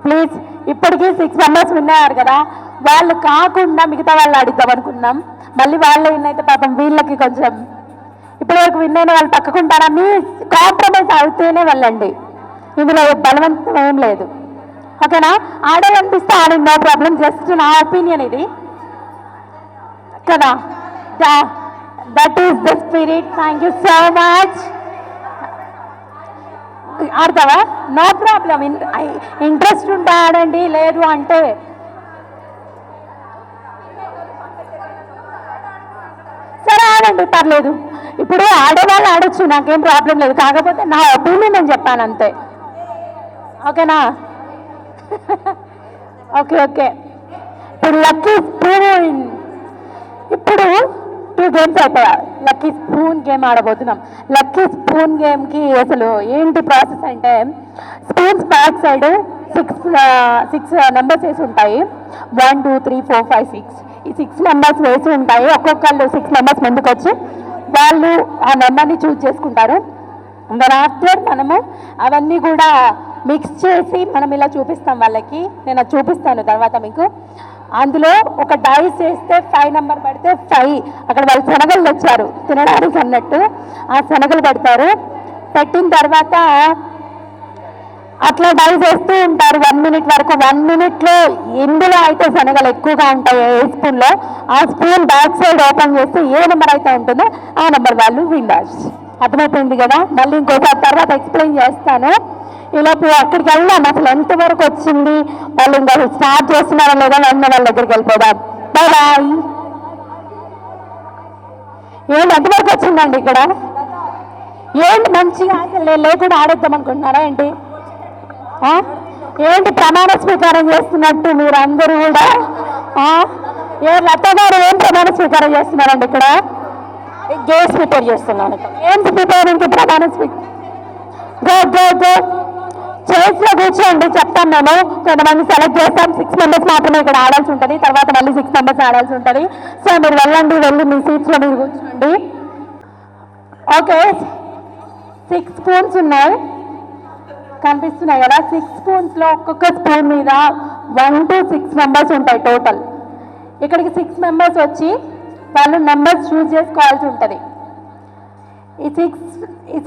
Please, ఇప్పటికీ 6 members విన్నారు కదా, వాళ్ళు కాకుండా మిగతా వాళ్ళు అడుగుదాం అనుకున్నాం. మళ్ళీ వాళ్ళు విన్ అయితే పాపం వీళ్ళకి కొంచెం ఇప్పటి వరకు విన్ అయిన వాళ్ళు పక్కకుంటారా, మీ కాంప్రమైజ్ అవుతేనే వెళ్ళండి, ఇందులో బలవంతం ఏం లేదు. ఓకేనా? ఆడాలనిపిస్తే ఆడ, నో ప్రాబ్లం, జస్ట్ నా ఒపీనియన్ ఇది కదా. That is the spirit. Thank you so much. ఆడతావా? నో ప్రాబ్లం, ఇంట్రెస్ట్ ఉంటే ఆడండి, లేదు అంటే సరే ఆడండి, పర్లేదు. ఇప్పుడు ఆడేవాళ్ళు ఆడొచ్చు, నాకేం ప్రాబ్లం లేదు. కాకపోతే నా ఒపీనియన్ నేను చెప్పాను అంతే. ఓకేనా? Okay okay. ఇప్పుడు లక్కీ స్పూన్, ఇప్పుడు 2 గేమ్స్ అయిపోయాయి. లక్కీ స్పూన్ గేమ్ ఆడబోతున్నాం. లక్కీ స్పూన్ గేమ్కి అసలు ఏంటి ప్రాసెస్ అంటే, స్పూన్స్ బ్యాక్ సైడ్ 6 నెంబర్స్ వేసి ఉంటాయి. 1 2 3 4 5 6 ఈ 6 నెంబర్స్ వేసి ఉంటాయి. ఒక్కొక్కళ్ళు 6 నెంబర్స్ ముందుకు వచ్చి వాళ్ళు ఆ నెంబర్ని చూజ్ చేసుకుంటారు. దాని ఆఫ్టర్ మనము అవన్నీ కూడా మిక్స్ చేసి మనం ఇలా చూపిస్తాం వాళ్ళకి. నేను అది చూపిస్తాను తర్వాత మీకు. అందులో ఒక డైస్ వేస్తే 5 నెంబర్ పడితే 5, అక్కడ వాళ్ళు శనగలు తెచ్చారు తినడానికి అన్నట్టు, ఆ శనగలు పెడతారు. పెట్టిన తర్వాత అట్లా డైస్ వేస్తూ ఉంటారు 1 మినిట్ వరకు. 1 మినిట్లో ఎందులో అయితే శనగలు ఎక్కువగా ఉంటాయి ఏ స్పూన్లో, ఆ స్పూన్ బ్యాక్ సైడ్ ఓపెన్ చేస్తే ఏ నెంబర్ అయితే ఉంటుందో ఆ నెంబర్ వాళ్ళు విన్నర్స్. అర్థమైపోయింది కదా? మళ్ళీ ఇంకోసారి తర్వాత ఎక్స్ప్లెయిన్ చేస్తాను. ఈలోపు అక్కడికి వెళ్దాం, అసలు ఎంతవరకు వచ్చింది, వాళ్ళు ఇంకా స్టార్ట్ చేస్తున్నారా లేదా వెంటనే వాళ్ళ దగ్గరికి వెళ్ళిపోదాం. Bye bye. ఏంటి ఎంతవరకు వచ్చిందండి ఇక్కడ? ఏంటి మంచిగా అసలు లేకుండా ఆడేద్దాం అనుకుంటున్నారా ఏంటి? ఏంటి ప్రమాణ స్వీకారం చేస్తున్నట్టు మీరు అందరూ కూడా? ఏ లత గారు ఏం ప్రమాణ స్వీకారం చేస్తున్నారండి ఇక్కడ? గేమ్స్ ప్రిపేర్ చేస్తున్నాను. గేమ్స్ ప్రిపేరింగ్కి ప్రమాణ స్వీకారం. గో గో గో, చేతిలో కూర్చోండి, చెప్తాను నేను. కొంతమంది సెలెక్ట్ చేస్తాం. 6 మెంబర్స్ మాత్రమే ఇక్కడ ఆడాల్సి ఉంటుంది, తర్వాత మళ్ళీ 6 మెంబర్స్ ఆడాల్సి ఉంటుంది. సో మీరు వెళ్ళండి, వెళ్ళి మీ సీట్స్లో మీరు కూర్చోండి. ఓకే, 6 స్పూన్స్ ఉన్నాయి, కనిపిస్తున్నాయి కదా? 6 స్పూన్స్లో ఒక్కొక్క స్పూన్ మీద 1 to 6 మెంబర్స్ ఉంటాయి టోటల్. ఇక్కడికి 6 మెంబర్స్ వచ్చి వాళ్ళు నెంబర్స్ చూస్ చేసుకోవాల్సి ఉంటుంది. ఈ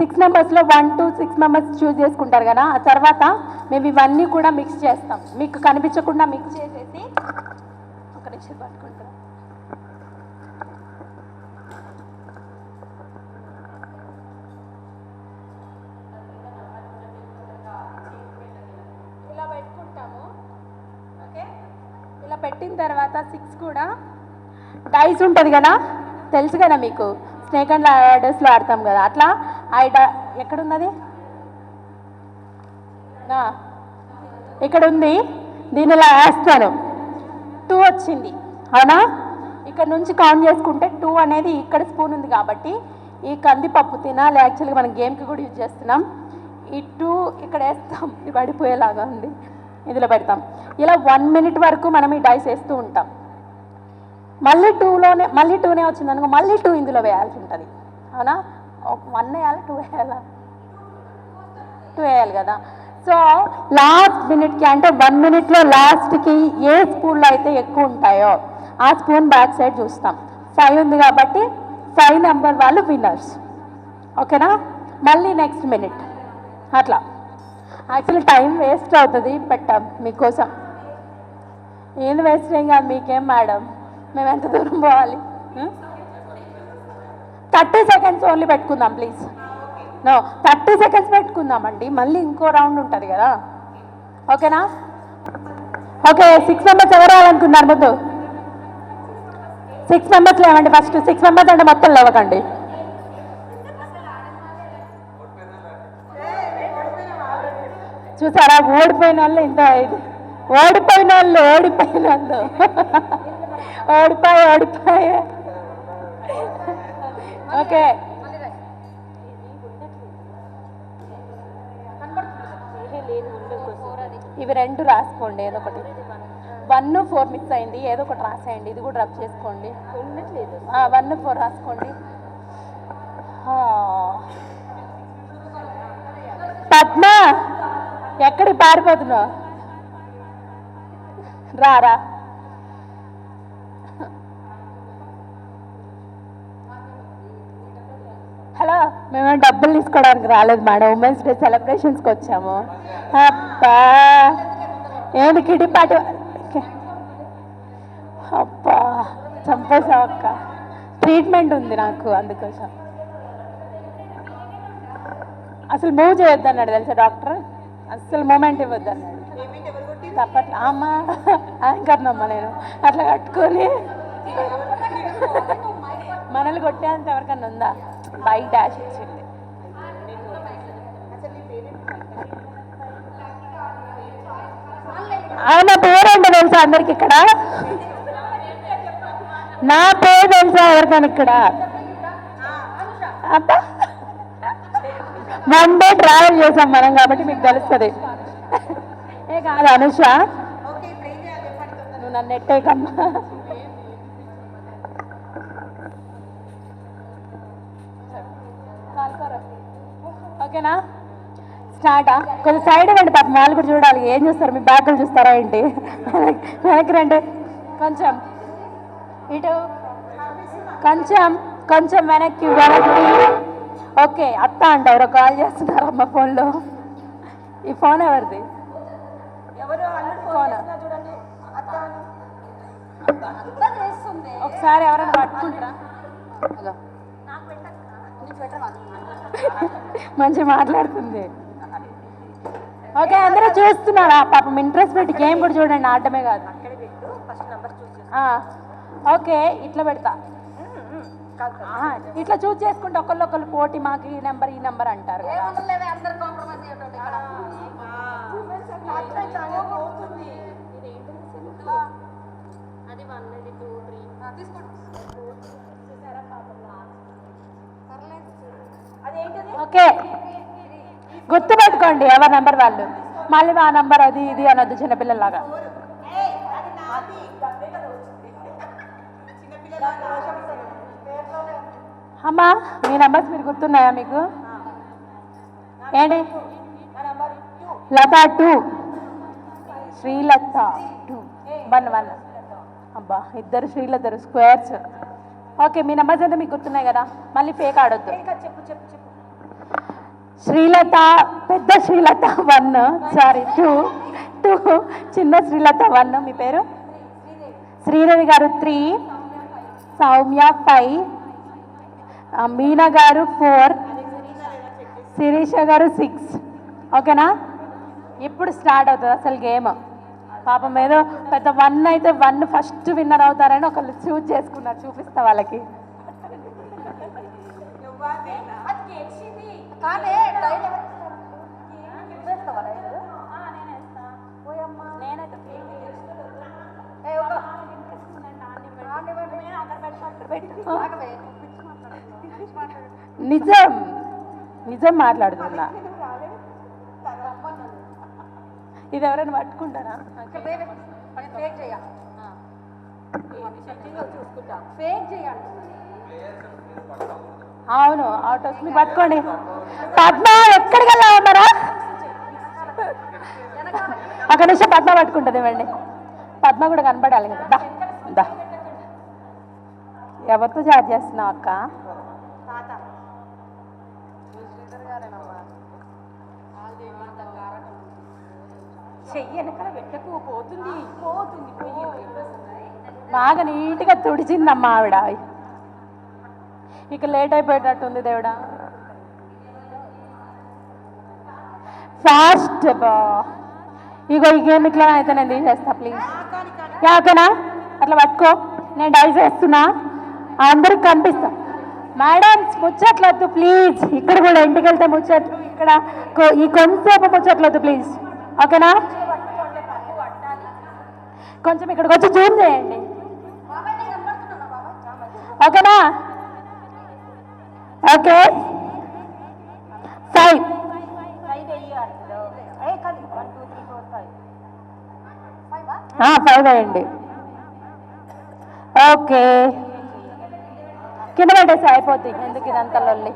6 నెంబర్స్లో 1 to 6 మెంబర్స్ చూస్ చేసుకుంటారు కదా. ఆ తర్వాత మేము ఇవన్నీ కూడా మిక్స్ చేస్తాం, మీకు కనిపించకుండా మిక్స్ చేసేసి ఒక నిమిషం పట్టుకుంటాం. ఇలా పెట్టుకుంటాము. ఓకే, ఇలా పెట్టిన తర్వాత 6 కూడా డైస్ ఉంటుంది కదా, తెలుసు కదా మీకు, స్నేక్ అండ్ ల్యాడర్స్లో ఆడతాం కదా, అట్లా ఎక్కడున్నది? ఇక్కడ ఉంది. దీన్ని ఇలా వేస్తాను. 2 వచ్చింది, అవునా? ఇక్కడ నుంచి కౌంట్ చేసుకుంటే 2 అనేది ఇక్కడ స్పూన్ ఉంది కాబట్టి ఈ కందిపప్పు తినాలి. యాక్చువల్గా మనం గేమ్కి కూడా యూజ్ చేస్తున్నాం. ఈ 2 ఇక్కడ వేస్తాం, ఇది పడిపోయేలాగా ఉంది, ఇందులో పెడతాం. ఇలా 1 మినిట్ వరకు మనం ఈ డైస్ వేస్తూ ఉంటాం. మళ్ళీ 2నే వచ్చింది అనుకో, మళ్ళీ 2 ఇందులో వేయాల్సి ఉంటుంది, అవునా? 1 వేయాలి, 2 వేయాలా? 2 వేయాలి కదా. సో లాస్ట్ మినిట్కి, అంటే 1 మినిట్లో లాస్ట్కి ఏ స్పూన్లో అయితే ఎక్కువ ఉంటాయో ఆ స్పూన్ బ్యాక్ సైడ్ చూస్తాం. 5 ఉంది కాబట్టి 5 నెంబర్ వాళ్ళు విన్నర్స్. ఓకేనా? మళ్ళీ నెక్స్ట్ మినిట్ అట్లా. యాక్చువల్లీ టైం వేస్ట్ అవుతుంది, పెట్టాం మీకోసం. ఏం వేస్ట్ ఏం కాదు, మీకేం మేడం, మేము ఎంత దూరం పోవాలి? 30 సెకండ్స్ ఓన్లీ పెట్టుకుందాం ప్లీజ్. 30 సెకండ్స్ పెట్టుకుందామండి, మళ్ళీ ఇంకో రౌండ్ ఉంటుంది కదా. ఓకేనా? ఓకే, 6 మెంబర్స్ ఎవరు రావాలనుకున్నారు ముందు? 6 మెంబర్స్ లేవండి ఫస్ట్. 6 మెంబర్స్ అంటే మొత్తం లేవకండి. చూసారా, ఓడిపోయిన వాళ్ళు ఇంత ఓడిపోయిన వాళ్ళు ఓడిపోయి ఓకే. ఇవి 2 రాసుకోండి, ఏదో ఒకటి. 1 4 మిక్స్ అయింది, ఏదో ఒకటి రాసేయండి. ఇది కూడా రబ్ చేసుకోండి. 1 4 రాసుకోండి. పద్మ ఎక్కడికి పారిపోతున్నావు? రారా. హలో, మేము డబ్బులు తీసుకోవడానికి రాలేదు మేడం, ఉమెన్స్ డే సెలబ్రేషన్స్కి వచ్చాము. అబ్బా ఏంటి కిటి పాటి? అబ్బా చంపేసావు అక్క, ట్రీట్మెంట్ ఉంది నాకు అందుకోసం. అసలు మూవ్ చేయొద్దు అన్నాడు తెలుసా డాక్టర్, అసలు మూమెంట్ ఇవ్వద్దు అన్నాడు. తప్పట్లా అమ్మ యాంకర్నమ్మా నేను, అట్లా కట్టుకొని మనల్ని కొట్టేంత ఎవరికన్నా ఉందా? బైక్ డాష్ ఇచ్చింది. ఆయన పేరేంటో తెలుసా అందరికి ఇక్కడ? నా పేరు తెలుసా ఎవరికైనా ఇక్కడ? అబ్బా వన్ డే ట్రావెల్ చేసాం మనం కాబట్టి మీకు తెలుస్తుంది. ఏ కాదు అనుష, నువ్వు నన్ను ఎట్టేకమ్మా. ఓకేనా, స్టార్టా? కొంచెం సైడ్ ఇవ్వండి పాపం, వాళ్ళు కూడా చూడాలి. ఏం చూస్తారు, మీ బ్యాగులు చూస్తారా ఏంటి? వెనక్కి రండి, కొంచెం ఇటు, కొంచెం కొంచెం వెనక్కి వెనక్కి. ఓకే, అత్త అంట ఎవరో కాల్ చేస్తున్నారమ్మ ఫోన్లో. ఈ ఫోన్ ఎవరిది? ఫోన్ ఒకసారి ఎవరైనా పట్టుకుంటారా? మంచి మాట్లాడుతుంది. ఓకే, అందరూ చూస్తున్నారా? పాపం ఇంట్రెస్ట్ పెట్టి గేమ్ కూడా చూడండి, ఆడటమే కాదు. ఓకే, ఇట్లా పెడతా, ఇట్లా చూస్ చేసుకుంటే ఒకళ్ళు పోటీ, మాకు ఈ నెంబర్ అంటారు కదా. ఓకే, గుర్తుపెట్టుకోండి ఎవరి నెంబర్ వాళ్ళు, మళ్ళీ ఆ నెంబర్ అది ఇది అనొద్దు చిన్నపిల్లలాగా. అమ్మా మీ నెంబర్స్ మీరు గుర్తున్నాయా మీకు? ఏంటి? లత 2, శ్రీలత 2, 1. అబ్బా ఇద్దరు శ్రీలతరు స్క్వేర్స్. ఓకే, మీ నెంబర్స్ అయితే మీకు గుర్తున్నాయి కదా, మళ్ళీ ఫేక్ ఆడొద్దు. శ్రీలత, పెద్ద శ్రీలత 1, సారీ 2, చిన్న శ్రీలత 1. మీ పేరు? శ్రీదేవి గారు 3, సౌమ్య 5, మీనా గారు 4, శిరీష గారు 6. ఓకేనా, ఇప్పుడు స్టార్ట్ అవుతుంది అసలు గేమ్. పాపం ఏదో పెద్ద 1 అయితే 1 ఫస్ట్ విన్నర్ అవుతారని ఒకళ్ళు చూజ్ చేసుకున్నారు, చూపిస్తా వాళ్ళకి. నిజం నిజం మాట్లాడుతున్నా. ఇది ఎవరైనా పట్టుకుంటారా? అవును, ఆటోస్ మీ పట్టుకోండి. పద్మ ఎక్కడికి వెళ్ళామన్నారా? ఒక నిమిషం పద్మ పట్టుకుంటుంది ఇవ్వండి, పద్మ కూడా కనపడాలి కదా. దా ఎవరితో చాట్ చేస్తున్నావు అక్క? బాగా నీట్గా తుడిచిందమ్మా ఆవిడ. ఇక లేట్ అయిపోయేటట్టుంది దేవుడా. ఫాస్ట్ బా, ఇగో ఈ గేమ్ ఇట్లా అయితే నేను తీసేస్తా ప్లీజ్. ఓకేనా, అట్లా పట్టుకో, నేను డైజ్ చేస్తున్నా, అందరికి కనిపిస్తా. మేడం ముచ్చట్లొద్దు ప్లీజ్, ఇక్కడ కూడా ఇంటికి వెళ్తే ముచ్చట్లు, ఇక్కడ ఈ కొంతసేపు ముచ్చట్లొద్దు ప్లీజ్. ఓకేనా, కొంచెం ఇక్కడికి వచ్చి జూమ్ చేయండి. ఓకేనా, ఓకే 5 వేయండి. ఓకే, కింద పెట్టేసి అయిపోద్ది, ఎందుకు ఇదంతా లొల్లి.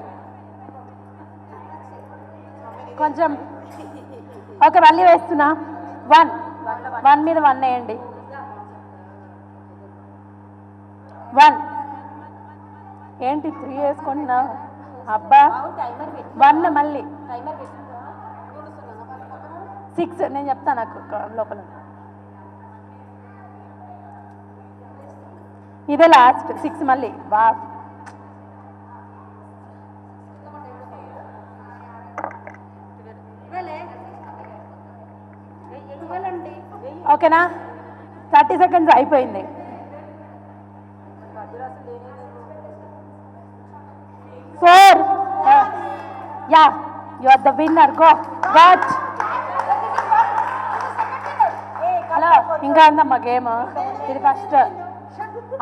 కొంచెం ఓకే మళ్ళీ వేస్తున్నా 1 మీద 1 వేయండి 1 ఏంటి 3 వేసుకుంటున్నా అబ్బా 1 మళ్ళీ 6 నేను చెప్తాను నాకు లోపల ఇదే లాస్ట్ 6 మళ్ళీ బా ఓకేనా 30 సెకండ్స్ అయిపోయింది four yeah you are the winner go watch hello ఇంకా ఉందమ్మా గేమ్ ఇది ఫస్ట్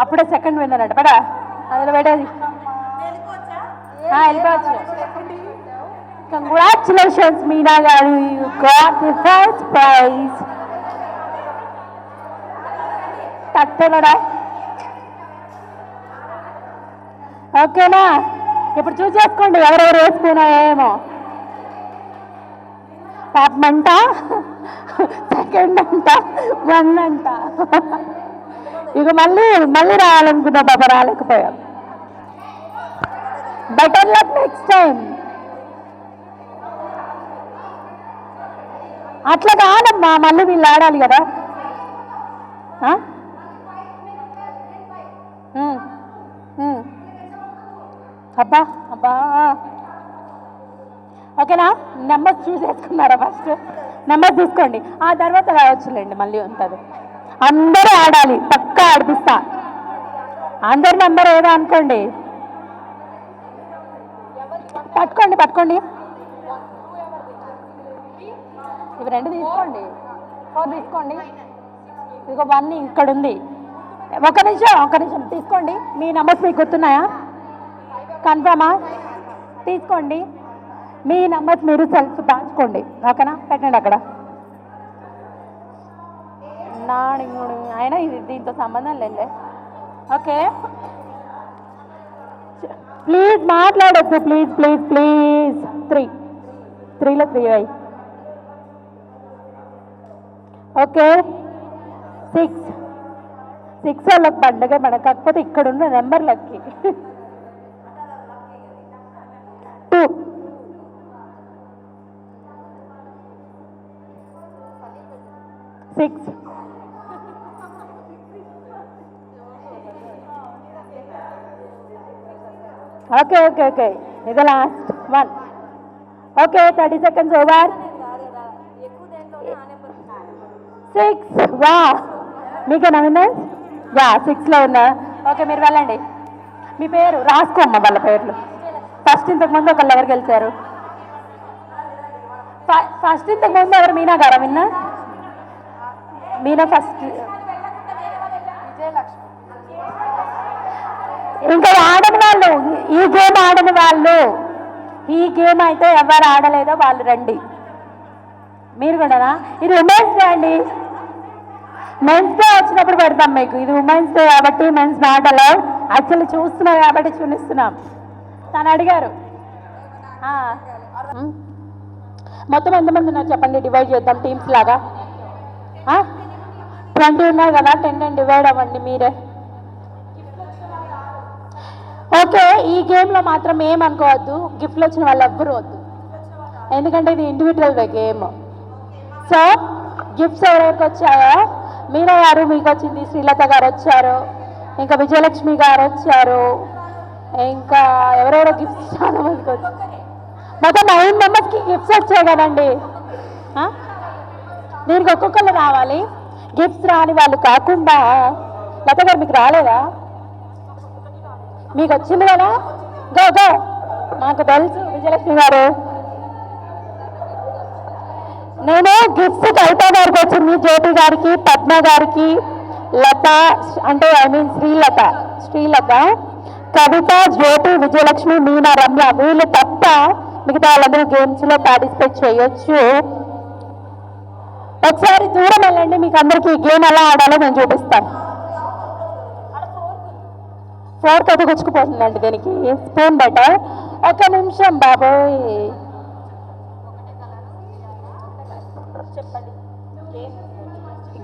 అప్పుడే సెకండ్ విన్నర్ అంట పడా అందులో పెట్టేది వెళ్ళిపోవచ్చు congratulations Meena garu you got the first prize తట్టనడా ఓకేనా ఇప్పుడు చూసేసుకోండి ఎవరెవరు వేసుకున్నాయేమో పాపం అంట సెకండ్ అంట 1 అంట ఇక మళ్ళీ రావాలనుకున్నా పాప రాలేకపోయాం బెటర్ లక్ నెక్స్ట్ టైం అట్లా కాదమ్మా మళ్ళీ వీళ్ళు ఆడాలి కదా అబ్బా అబ్బా ఓకేనా నెంబర్స్ చూసేసుకున్నారా ఫస్ట్ నెంబర్ తీసుకోండి ఆ తర్వాత రావచ్చులేండి మళ్ళీ ఉంటుంది అందరూ ఆడాలి పక్కా ఆడిపిస్తా అందరి నెంబర్ ఏదో అనుకోండి పట్టుకోండి ఇవి 2 తీసుకోండి 4 తీసుకోండి ఇదిగో 1 ఇక్కడ ఉంది ఒక నిమిషం తీసుకోండి మీ నెంబర్స్ మీకు గుర్తున్నాయా కన్ఫర్మా తీసుకోండి మీ నెంబర్స్ మీరు సెల్ఫ్ దాచుకోండి ఓకేనా పెట్టండి అక్కడ అయినా ఇది దీంతో సంబంధం లేదులే ఓకే ప్లీజ్ మాట్లాడొద్దు ప్లీజ్ 3లో 3 అయ్యి ఓకే 6 వాళ్ళకి పండగ మన కాకపోతే ఇక్కడ ఉన్న నెంబర్లకి 2 6 ఓకే ఇది లాస్ట్ 1 ఓకే 30 సెకండ్స్ ఓవర్ 6 వా మీకేనా విన్నర్స్ యా 6లో ఉన్నా ఓకే మీరు వెళ్ళండి మీ పేరు రాసుకోమ్మా వాళ్ళ పేర్లు ఫస్ట్ ఇంతకుముందు ఒకళ్ళు ఎవరు గెలిచారు ఫస్ట్ ఇంతకుముందు ఎవరు మీనా గారా మీనా ఫస్ట్ ఇంకా ఆడని వాళ్ళు ఈ గేమ్ అయితే ఎవరు ఆడలేదో వాళ్ళు రండి మీరు కూడానా ఇది ఉమెన్స్ డే అండి మెన్స్ డే వచ్చినప్పుడు పెడతాం మీకు ఇది ఉమెన్స్ డే కాబట్టి మెన్స్ నాట్ అలౌడ్ యాక్చువల్లీ చూస్తున్నారు కాబట్టి చూపిస్తున్నాం తను అడిగారు మొత్తం ఎంతమంది ఉన్నారు చెప్పండి డివైడ్ చేద్దాం టీమ్స్ లాగా 20 ఉన్నారు కదా 10 డివైడ్ అవ్వండి మీరే ఓకే ఈ గేమ్లో మాత్రం ఏమనుకోవద్దు గిఫ్ట్లు వచ్చిన వాళ్ళు ఎవ్వరు వద్దు ఎందుకంటే ఇది ఇండివిజువల్ గేమ్ సో గిఫ్ట్స్ ఎవరెవరికి వచ్చాయో మీనా గారు మీకు వచ్చింది శ్రీలత గారు వచ్చారు ఇంకా విజయలక్ష్మి గారు వచ్చారు ఇంకా ఎవరెవరో గిఫ్ట్స్ చాలా మందికి వచ్చారు మొత్తం 9 మెంబర్స్కి గిఫ్ట్స్ వచ్చాయి కదండి దీనికి ఒక్కొక్కరు రావాలి గిఫ్ట్స్ రాని వాళ్ళు కాకుండా లత గారు మీకు రాలేదా మీకు వచ్చింది కదా గో మాకు తెలుసు విజయలక్ష్మి గారు నేను గిఫ్ట్స్ కవిత గారికి వచ్చింది జ్యోతి గారికి పద్మ గారికి లత అంటే శ్రీలత కవిత జ్యోతి విజయలక్ష్మి మీనా రమ్య వీళ్ళు తప్ప మిగతా వాళ్ళందరూ గేమ్స్లో పార్టిసిపేట్ చేయొచ్చు ఒకసారి దూరం వెళ్ళండి మీకు అందరికీ గేమ్ ఎలా ఆడాలో నేను చూపిస్తాను 4 అయితే గుచ్చుకుపోతుందండి దీనికి స్పూన్ బెటర్ ఒక నిమిషం బాబోయ్ చెప్పండి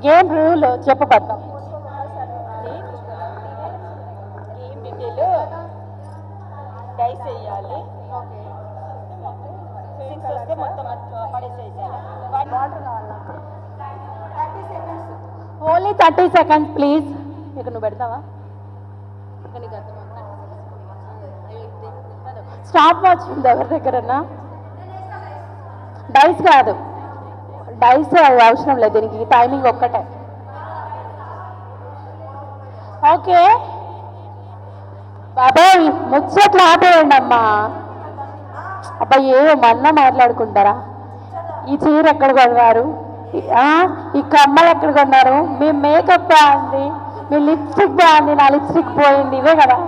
గేమ్ రూల్ చెప్పబద్దాం. గేమ్ డీటెయిల్ డైస్ వేయాలి. సిక్స్ వస్తే మొత్తం పడేసేయాలి. వాటర్ కావాలి నాకు. 30 seconds. Only 30 seconds please. ఇక నువ్వు పెడతావా? స్టాప్ వాచ్ ఉంది ఎవరి దగ్గరన్నా? డైస్ కాదు, డైస్ అవసరం లేదు దీనికి, టైమింగ్ ఒక్కటే. ఓకే బాబాయ్ ముచ్చట్లు ఆపేయండి అమ్మా. అబ్బా ఏమన్నా మాట్లాడుకుంటారా? ఈ చీర ఎక్కడ కొన్నారు, ఈ కమ్మలు ఎక్కడ కొన్నారు, మీ మేకప్ బాగుంది, మీ లిప్స్టిక్ బాగుంది, నా లిప్స్టిక్ పోయింది, ఇవే కదా.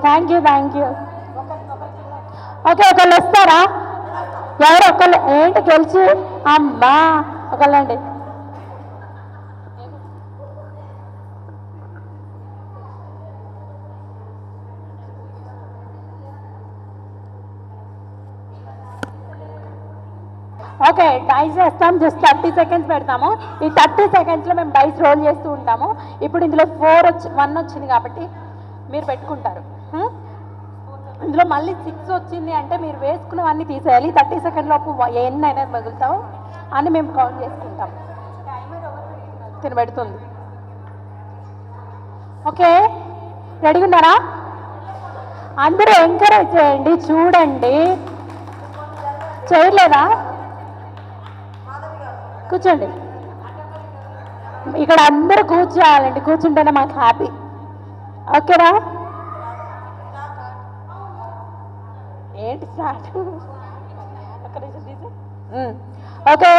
Thank you thank you. Okay ఒకళ్ళు వస్తారా? ఎవరు ఒకళ్ళు ఏంటి గెలిచి? అమ్మా ఒకళ్ళండి. ఓకే డైస్ వేస్తాం, జస్ట్ 30 seconds పెడతాము. ఈ 30 secondsలో మేము డైస్ రోల్ చేస్తూ ఉంటాము. ఇప్పుడు ఇందులో 1 వచ్చింది కాబట్టి మీరు పెట్టుకుంటారు. ఇందులో మళ్ళీ 6 వచ్చింది అంటే మీరు వేసుకున్నవన్నీ తీసేయాలి. 30 seconds లోపు ఎన్ని అయినా మిగులుతావు అని మేము కౌంట్ చేసుకుంటాం. తినబెడుతుంది. ఓకే రెడీగా ఉన్నారా? అందరూ ఎంకరేజ్ చేయండి. చూడండి చేయలేదా? కూర్చోండి. ఇక్కడ అందరూ కూర్చోవాలండి, కూర్చుంటేనే మాకు హ్యాపీ. ఓకేనా? ఏంటి స్టార్ట్? Okay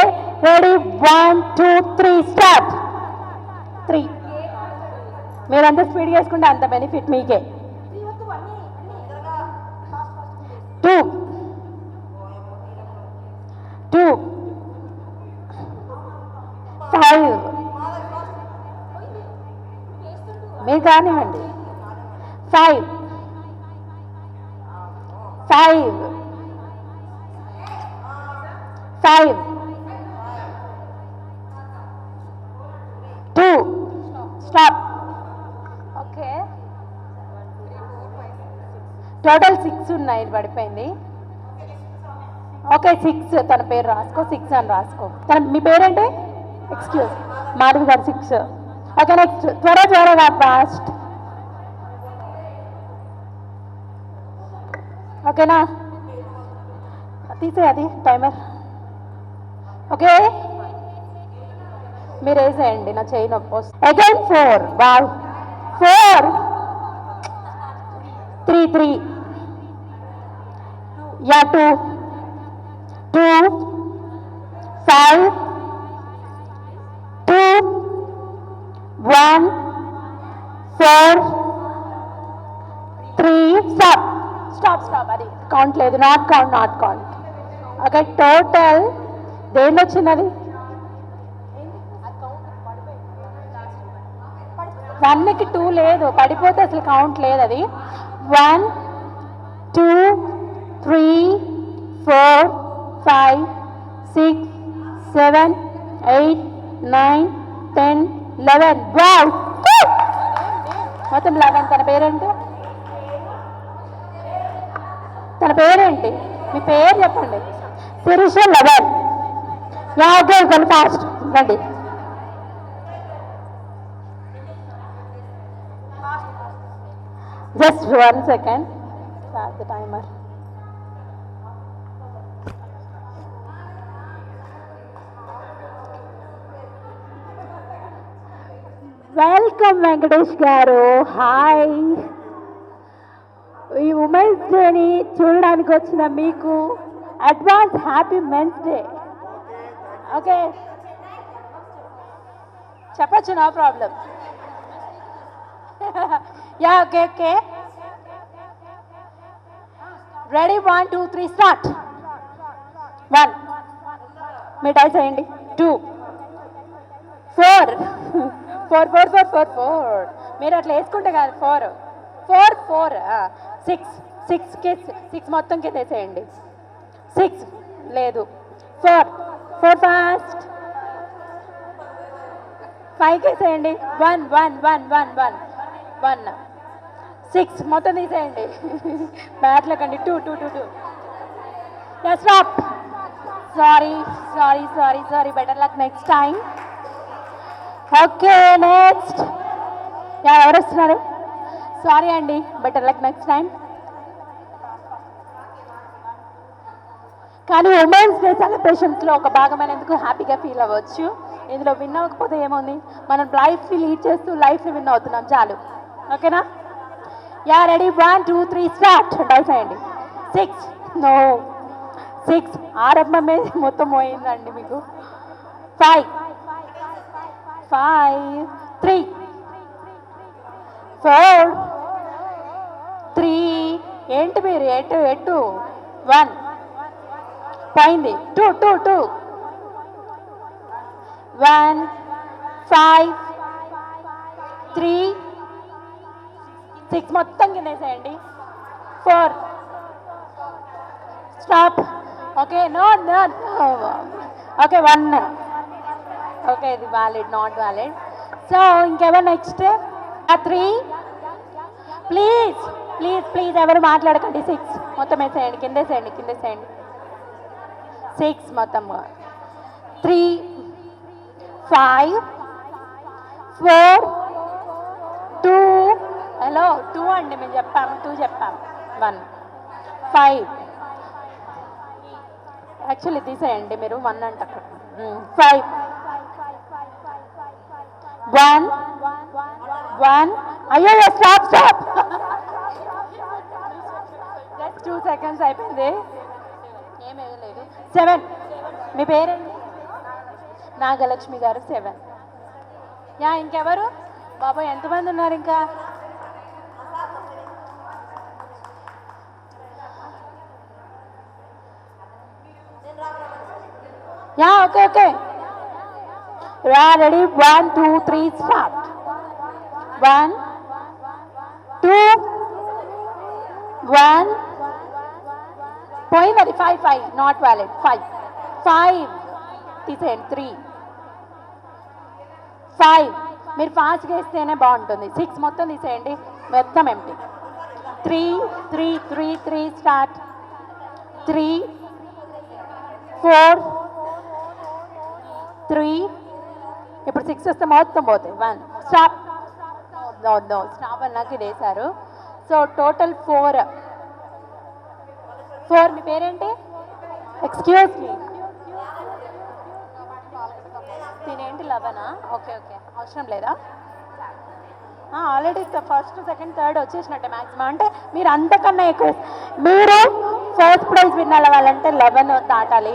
ready 1 2 3 start. 3 మీరు అంత స్పీడ్ చేసుకుంటే అంత బెనిఫిట్ మీకే. 2 2 5 మీరు కానివ్వండి. 5 5 5 2 స్టాప్. ఓకే టోటల్ 6 ఉన్నాయి, పడిపోయింది. ఓకే 6 తన పేరు రాసుకో, 6 అని రాసుకో. మీ పేరేంటి? ఎక్స్క్యూజ్ మాధవి గారు 6. ఓకే నెక్స్ట్ త్వరగా ఫాస్ట్. ఓకేనా? తీసే అది టైమర్. ఓకే మీరు వేసేయండి, నా చేయి నొప్పి వస్తుంది. Again 4 wow 4 3 3 yeah 2 2 5 2 1 4 3 stop stop stop. అది కౌంట్ లేదు, నాట్ కౌంట్. ఓకే టోటల్ దేని వచ్చింది? 1కి 2 లేదు, పడిపోతే అసలు కౌంట్ లేదు. అది 1 2 3 4 5 6 7 8 9 10 11 వావ్ మొత్తం 11. తన పేరేంటి? మీ పేరు చెప్పండి. శిరీష 11. ఓకే కొంచెం ఫాస్ట్ రండి. Just 1 second. Start the timer. Welcome Venkatesh garu. Hi. ఈ ఉమెన్స్ డేని చూడడానికి వచ్చిన మీకు advance happy men's day. Okay చెప్పచ్చు, no problem. Ya okay okay ready 1 2 3 start. 1 మీ డైస్ వేయండి. 2 4 4 4 4 4 4 మీరు అట్లా వేసుకుంటే కాదు. 4 4 4 6 6 మొత్తం కింద వేసేయండి. 6 లేదు 4 4 ఫాస్ట్ 5 వేసేయండి. 1 1 1 1 1 1 6 మొత్తం తీసేయండి. బ్యాట్లకండి. 2 2 2 2. Stop. Sorry. Better luck next time. Okay next ఎవరు వస్తున్నారు? సారీ అండి, బెటర్ లక్ నెక్స్ట్ టైం. కానీ ఉమెన్స్ డే సెలబ్రేషన్స్లో ఒక భాగమైనందుకు హ్యాపీగా ఫీల్ అవ్వచ్చు. ఇందులో విన్ అవ్వకపోతే ఏముంది, మనం లైఫ్ని లీడ్ చేస్తూ లైఫ్ని విన్ అవుతున్నాం చాలు. ఓకేనా? రెడీ? 1 2 3 స్టార్ట్. డైస్ అయ్యండి. 6 నో 6 ఆరంభమే మొత్తం పోయిందండి మీకు. 5 3 4 3 ఏంటి మీరు ఎటు 1 పోయింది. 2 2 2 1 5 3 6 మొత్తం కిందేసేయండి. 4 stop. Okay no okay 1 okay ఇది వ్యాలిడ్ నాట్ వ్యాలిడ్. సో ఇంకెవరు నెక్స్ట్? 3 ప్లీజ్ ఎవరు మాట్లాడకండి. 6 మొత్తం వేసేయండి. కిందేసేయండి. 6 మొత్తం. 3 5 4 2 హలో 2 అండి మేము చెప్పాము. 2 చెప్పాము. 1 5 యాక్చువల్లీ తీసేయండి మీరు. 1 అంటే అక్కడ 5 1 అయ్యో స్టాప్ జస్ట్ 2 సెకండ్స్ అయిపోయింది. ఏమేమి లేదు. 7 మీ పేరేంటి? నాగలక్ష్మి గారు. 7 ఇంకెవరు బాబా? ఎంతమంది ఉన్నారు ఇంకా? Okay ready? 1 2 3 స్టార్ట్. 1 2 1 పోయింది. 5 నాట్ వ్యాలిడ్. 5 తీసేయండి. 3 5 మీరు ఫాస్ట్గా వేస్తేనే బాగుంటుంది. 6 మొత్తం తీసేయండి. మొత్తం ఎంటీ. 3 స్టార్ట్. 3 4 3 ఇప్పుడు 6 వస్తే మొత్తం పోతాయి. 1 స్టాప్. నో స్టాప్ అన్నాక ఇది వేశారు. సో టోటల్ 4 మీ పేరేంటి? Excuse me తినేంటి? 11 ఓకే అవసరం లేదా? ఆల్రెడీ ఫస్ట్ సెకండ్ థర్డ్ వచ్చేసినట్టే మ్యాక్సిమం. అంటే మీరు అంతకన్నా ఎక్కువ. మీరు ఫస్ట్ ప్రైజ్ విన్ అవ్వాలంటే 11 దాటాలి.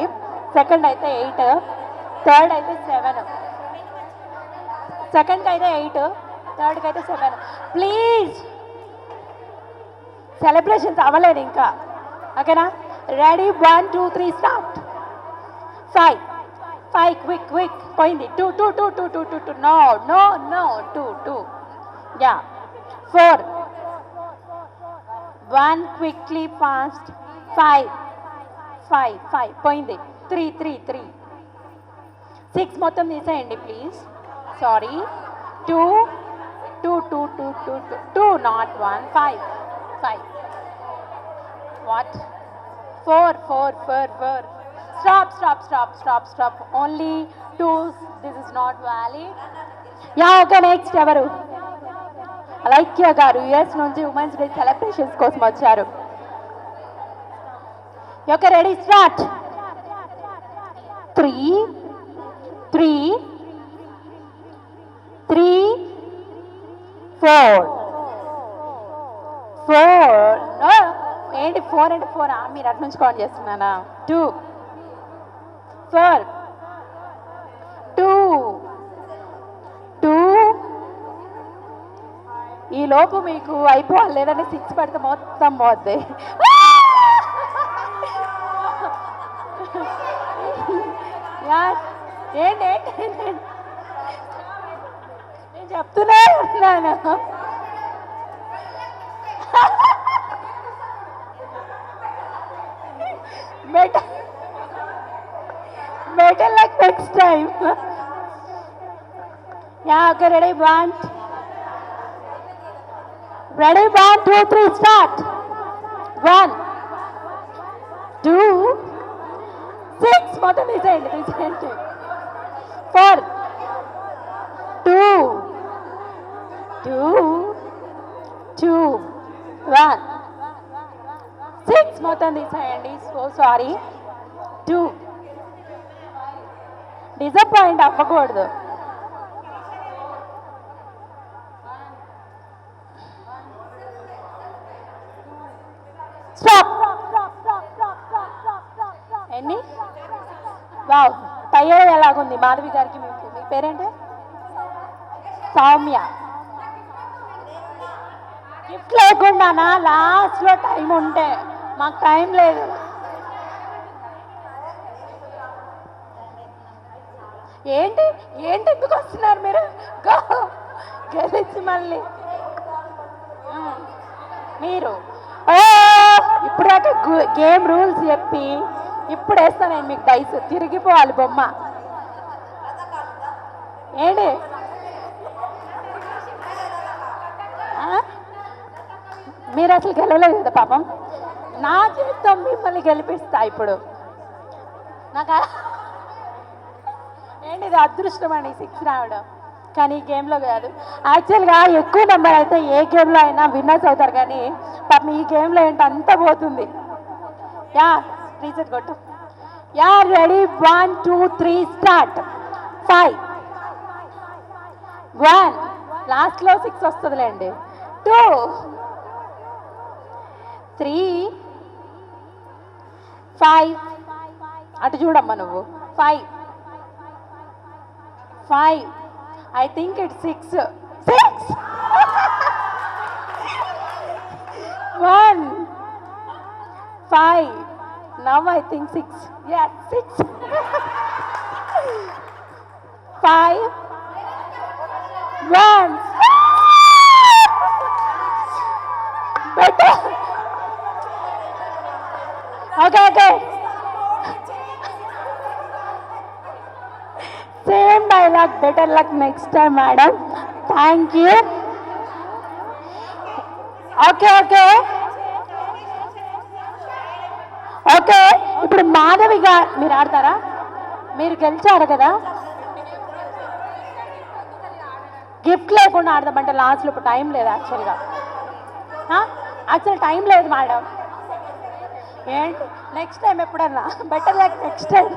సెకండ్ అయితే 8, థర్డ్ అయితే 7, సెకండ్కి అయితే 8, థర్డ్కి అయితే 7. ప్లీజ్ సెలబ్రేషన్స్ అవ్వలేదు ఇంకా. ఓకేనా? రెడీ? 1 2 3 స్టార్ట్. 5 క్విక్ పోయింది. 2 నో 2 4 1 క్విక్లీ ఫాస్ట్. 5 పోయింది. 3 6 మొత్తం తీసేయండి please. Sorry. 2 not 1 5 what 4 stop only 2. This is not valid. Okay next ఎవరు? అలైక్య గారు యుఎస్ నుంచి ఉమెన్స్ డే సెలబ్రేషన్స్ కోసం వచ్చారు. Okay ready? స్టార్ట్. 3 4 ఏంటి 4 అంటే 4 మీరు అటు నుంచి కౌంట్ చేస్తున్నానా? 2 4 2 ఈ లోపు మీకు అయిపోవాలి. లేదంటే 6 పడితే మొత్తం పోద్ది. ఏంటి నేను చెప్తూనే ఉన్నాను. better luck next time. Yeah okay ready 1 ready 1 2 3 start 1 2 6 మొత్తం తీసేయండి 4 2 2 1 6 మొత్తం తీసేయండి సో సారీ 2 డిసప్పాయింట్ అవ్వకూడదు స్టాప్ ఎన్ని వావ్ తయారు ఎలాగుంది మాధవి గారికి మీ పేరేంటి సౌమ్య గిఫ్ట్ లేకుండానా లాస్ట్లో టైం ఉంటే మాకు టైం లేదు ఏంటి ఏంటి ఎందుకు వస్తున్నారు మీరు గెలిచి మళ్ళీ మీరు ఇప్పుడు దాకా గేమ్ రూల్స్ చెప్పి ఇప్పుడు వేస్తాను నేను మీకు డైస్ తిరిగిపోవాలి బొమ్మ ఏంటి మీరు అసలు గెలవలేదు కదా పాపం నా జీవితం మిమ్మల్ని గెలిపిస్తా ఇప్పుడు నాకు ఏంటి ఇది అదృష్టం అండి 6 రావడం కానీ ఈ గేమ్లో కాదు యాక్చువల్గా ఎక్కువ నెంబర్ అయితే ఏ గేమ్లో అయినా విన్నర్స్ అవుతారు కానీ పాపం ఈ గేమ్లో ఏంటి అంతా పోతుంది యా రీసెట్ కొట్టు యా రెడీ 1 2 3 స్టార్ట్ 5 1 లాస్ట్లో 6 వస్తుందిలేండి 2 3 5 అటు చూడమ్మా నువ్వు 5 I think it's 6 1 5 now I think 6 yeah 6 5 1 better okay same dialogue better luck next time madam thank you okay ఇప్పుడు మాధవిగా మీరు ఆడతారా మీరు గెలిచారు కదా గిఫ్ట్ లేకుండా ఆడదామంటే లాస్ట్లో ఇప్పుడు టైం లేదు యాక్చువల్గా టైం లేదు మేడం ఏంటి నెక్స్ట్ టైం ఎప్పుడన్నా better like next time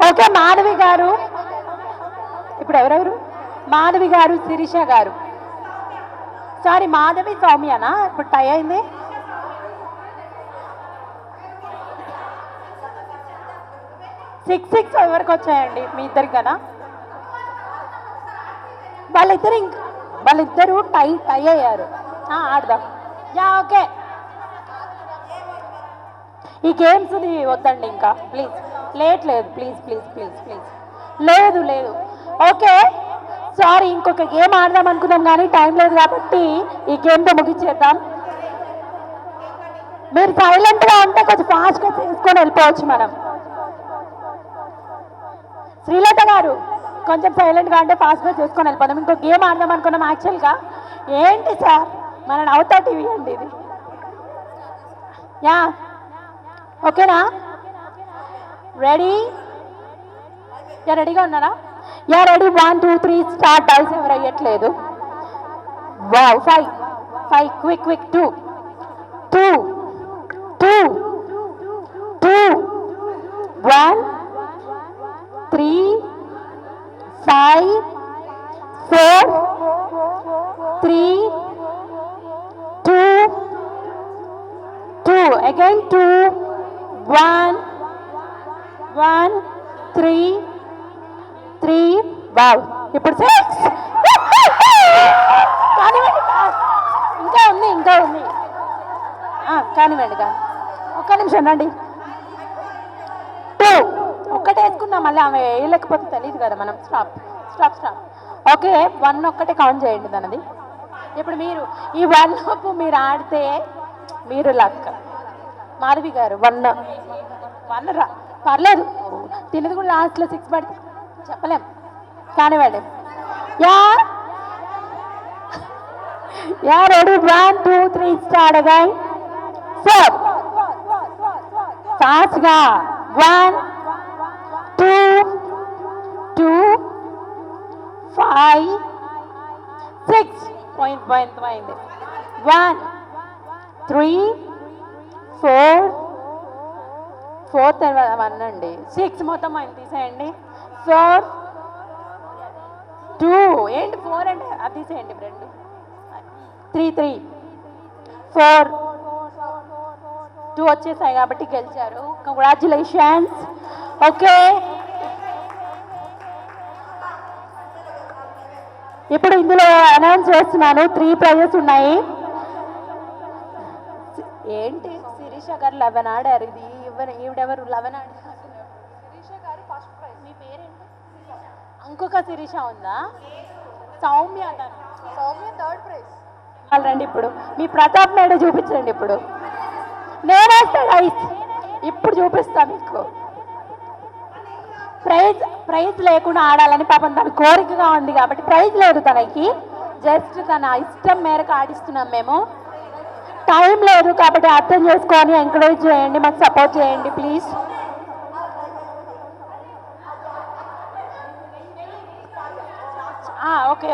okay Madhavi గారు ఇప్పుడు ఎవరెవరు మాధవి గారు శిరీష గారు సారీ మాధవి సౌమ్యనా ఇప్పుడు టై అయింది సిక్స్ ఎవరికి వచ్చాయండి మీ ఇద్దరికి కదా వాళ్ళిద్దరు టై అయ్యారు ఆడదాం యా ఓకే ఈ గేమ్స్ది వద్దండి ఇంకా ప్లీజ్ లేదు ప్లీజ్ లేదు ఓకే సారీ ఇంకొక గేమ్ ఆడదాం అనుకున్నాం కానీ టైం లేదు కాబట్టి ఈ గేమ్తో ముగించేద్దాం మీరు సైలెంట్గా ఉంటే కొంచెం ఫాస్ట్గా చేసుకొని వెళ్ళిపోవచ్చు మనం శ్రీలత గారు కొంచెం సైలెంట్గా అంటే ఫాస్ట్గా చేసుకొని వెళ్ళిపోదాం ఇంకో గేమ్ ఆడదాం అనుకున్నాం యాక్చువల్గా ఏంటి సార్ మన నవ్వుతా టీవీ అండి ఇది యా ఓకేనా రెడీగా ఉన్నారా యా రెడీ 1 2 3 స్టార్ట్ డైస్ ఎవరు అయ్యట్లేదు వావ్ 5 క్విక్ 2 1 3 5 4 3 2 again 2 1 3 వావ్ ఇప్పుడు 6 కానివ్వండి ఇంకా ఉంది కానివ్వండి ఒక్క నిమిషం రండి 2 ఒక్కటే వేసుకున్నాం మళ్ళీ ఆమె వేయలేకపోతే తెలియదు కదా మనం స్టాప్ ఓకే 1 ఒక్కటే కౌంట్ చేయండి దానిది ఇప్పుడు మీరు ఈ 1 లోపు మీరు ఆడితే మీరు లక్ మాధవి గారు 1 రా పర్లేదు, తినది కూడా లాస్ట్లో 6 పడితే చెప్పలేం కానివ్వండి. Yeah yeah ready 1 2 3 start again. Stop ఫాస్ట్గా 1 2 2 5 6 పోయింది 1 3 4 తర్వాత 1 అండి 6 మొత్తం అయింది తీసేయండి. 4 2 ఏంటి 4 అంటే అది తీసేయండి 2 3 4 2 వచ్చేసాయి కాబట్టి గెలిచారు. కంగ్రాచులేషన్స్. ఓకే ఇప్పుడు ఇందులో అనౌన్స్ చేస్తున్నాను 3 ప్రైజెస్ ఉన్నాయి. ఏంటి శిరీష గారు 11 ఆడారు. ఇది ఈవిడెవరు 11 ఆడారు. మీ పేరేంటి? ఇంకొక శిరీష ఉందా? Soumya third prize. రండి ఇప్పుడు మీ ప్రతాప్ నాయుడు చూపించండి. ఇప్పుడు నేనేస్తాడు ఇప్పుడు చూపిస్తా మీకు. ప్రైజ్ లేకుండా ఆడాలని పాపం తన కోరికగా ఉంది కాబట్టి ప్రైజ్ లేదు తనకి, జస్ట్ తన ఇష్టం మేరకు ఆడిస్తున్నాం మేము. టైం లేదు కాబట్టి అర్థం చేసుకొని ఎంకరేజ్ చేయండి, మాకు సపోర్ట్ చేయండి please. Okay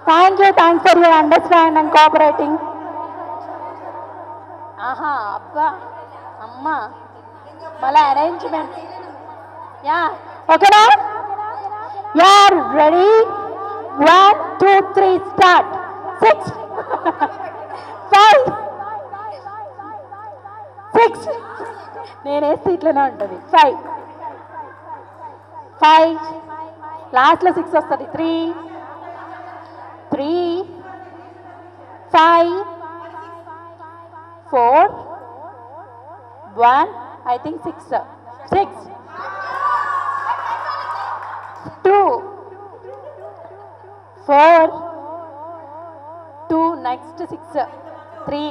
thanks for your understand and cooperating. అబ్బా అమ్మ మళ్ళీ అరేంజ్మెంట్. ఓకేనా? యార్ రెడీ 1 2 3 స్టార్ట్. 6 5 6 నేను వేస్తే ఇట్లనే ఉంటుంది. 5 లాస్ట్లో 6 వస్తుంది. 3 5 4 1 I think 6 2 4 2 next 6 3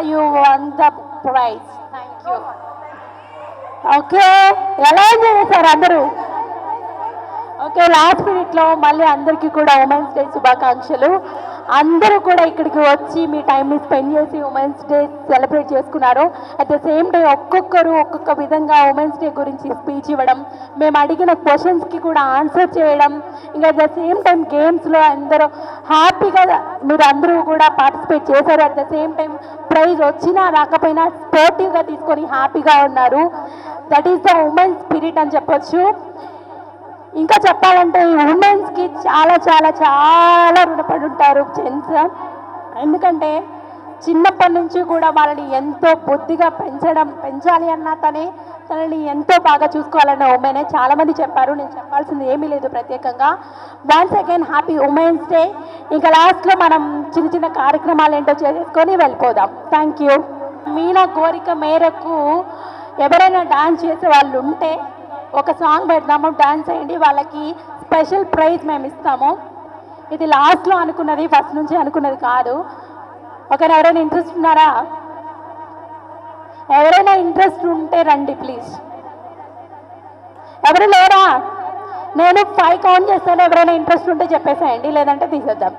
you won the prize. Thank you. Okay ఎలా చేశారు అందరూ? ఓకే లాస్ట్ మినిట్లో మళ్ళీ అందరికీ కూడా ఉమెన్స్ డే శుభాకాంక్షలు. అందరూ కూడా ఇక్కడికి వచ్చి మీ టైంని స్పెండ్ చేసి ఉమెన్స్ డే సెలబ్రేట్ చేసుకున్నారు. అట్ ద సేమ్ డే ఒక్కొక్కరు ఒక్కొక్క విధంగా ఉమెన్స్ డే గురించి స్పీచ్ ఇవ్వడం, మేము అడిగిన క్వశ్చన్స్కి కూడా ఆన్సర్ చేయడం, ఇంకా అట్ ద సేమ్ టైం గేమ్స్లో అందరూ హ్యాపీగా మీరు అందరూ కూడా పార్టిసిపేట్ చేశారు. At the same time prize వచ్చినా రాకపోయినా స్పోర్టివ్గా తీసుకొని హ్యాపీగా ఉన్నారు. That is the women's spirit అని చెప్పొచ్చు. ఇంకా చెప్పాలంటే ఈ ఉమెన్స్కి చాలా చాలా చాలా రుణపడి ఉంటారు జెంట్స్. ఎందుకంటే చిన్నప్పటి నుంచి కూడా వాళ్ళని ఎంతో బుద్ధిగా పెంచాలి అన్నా తనని ఎంతో బాగా చూసుకోవాలన్న ఉమెనే చాలామంది చెప్పారు. నేను చెప్పాల్సింది ఏమీ లేదు ప్రత్యేకంగా. Once again happy women's day. ఇంకా లాస్ట్లో మనం చిన్న చిన్న కార్యక్రమాలు ఏంటో చేసుకొని వెళ్ళిపోదాం. Thank you. మీనా కోరిక మేరకు ఎవరైనా డాన్స్ చేసే వాళ్ళు ఉంటే ఒక సాంగ్ పెడదాము, డాన్స్ చేయండి, వాళ్ళకి స్పెషల్ ప్రైజ్ మేము ఇస్తాము. ఇది లాస్ట్లో అనుకున్నది, ఫస్ట్ నుంచి అనుకున్నది కాదు. ఓకే ఎవరైనా ఇంట్రెస్ట్ ఉన్నారా? ఎవరైనా ఇంట్రెస్ట్ ఉంటే రండి ప్లీజ్. ఎవరు లేరా? నేను 5 కౌంట్ చేస్తాను. ఎవరైనా ఇంట్రెస్ట్ ఉంటే చెప్పేసేయండి, లేదంటే తీసేద్దాం.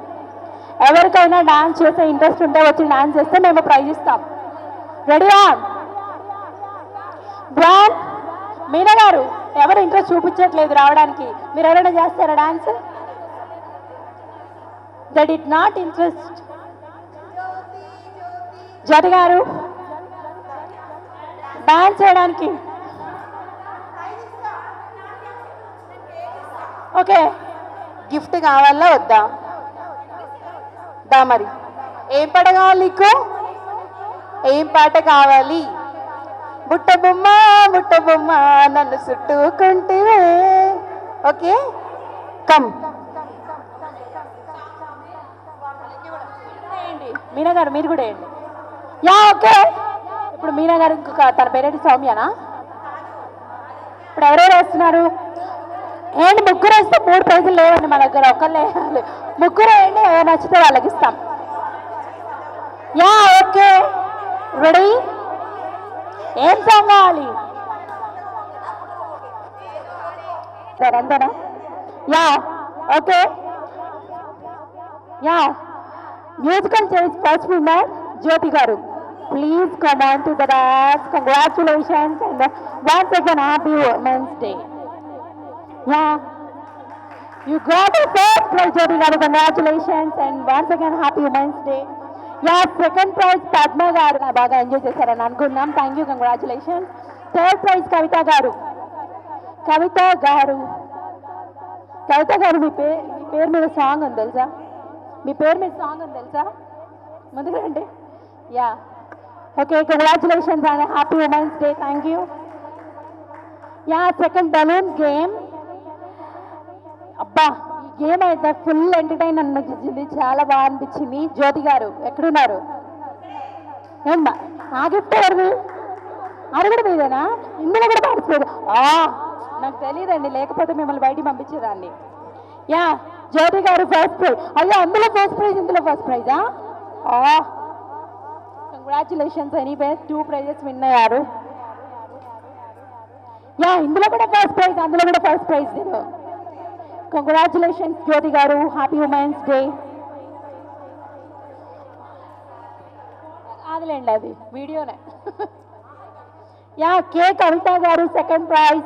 ఎవరికైనా డాన్స్ చేసే ఇంట్రెస్ట్ ఉంటే వచ్చి డాన్స్ చేస్తే మేము ప్రైజ్ ఇస్తాం. రెడీయా? 1 మీనా గారు ఎవరు ఇంట్రెస్ట్ చూపించట్లేదు రావడానికి, మీరు ఎవరైనా చేస్తారా dance? That it not interest. Jyothi garu dance చేయడానికి. ఓకే గిఫ్ట్ కావాలా వద్దా? దా మరి ఏం పాట కావాలి నీకు? ఏం పాట కావాలి? బుట్ట బొమ్మ నన్ను చుట్టుకుంటే. ఓకే కమ్ మీనా గారు మీరు కూడా వేయండి. ఓకే ఇప్పుడు మీనా గారు ఇంకొక తన పేరేంటి సౌమ్యనా? ఇప్పుడు ఎవరెవరు వేస్తున్నారు? ఏంటి ముగ్గురు వేస్తే 3 ప్రైజులు లేవండి మా దగ్గర, ఒకళ్ళే వేయాలి. ముగ్గురు వేయండి, ఎవరు నచ్చితే వాళ్ళకి ఇస్తాం. యా ఓకే రెడీ ఏం సాంగ్ కావాలి సార్ అంతేనా yeah okay yeah musical chairs first winner Jyothi garu please come on to the dance congratulations and once again happy women's day yeah you got the first prize Jyothi garu congratulations and once again happy women's day yeah second prize Padma garu బాగా enjoy చేశారని అనుకున్నాం thank you congratulations third prize Kavitha garu Kavitha garu Kavitha గారు మీ పేరు మీద song ఉంది తెలుసా మీ పేరు మీద సాంగ్ ఉంది తెలుసా ముందుగా రండి yeah okay congratulations and happy women's day thank you yeah second balloon game అబ్బా ఈ గేమ్ అయితే ఫుల్ ఎంటర్టైన్ అనిపించింది చాలా బాగా అనిపించింది జ్యోతి గారు ఎక్కడున్నారు ఏమ్మా ఆ గిఫ్ట్ ఎవరిది అది కూడా మీదేనా ఇందులో కూడా పార్టిసిపేట్ నాకు తెలియదండి లేకపోతే మిమ్మల్ని బయటికి పంపించేదాన్ని యా జ్యోతి గారు ఫస్ట్ ప్రైజ్ అయ్యో అందులో ఫస్ట్ ప్రైజ్ ఇందులో ఫస్ట్ ప్రైజా కంగ్రాచులేషన్స్ ఎనీవే 2 ప్రైజెస్ విన్ అయ్యారు యా ఇందులో కూడా ఫస్ట్ ప్రైజ్ అందులో కూడా ఫస్ట్ ప్రైజ్ నేను congratulations Jyothi garu happy women's day కాదులేండి అది వీడియోనే యా కే కవిత గారు సెకండ్ ప్రైజ్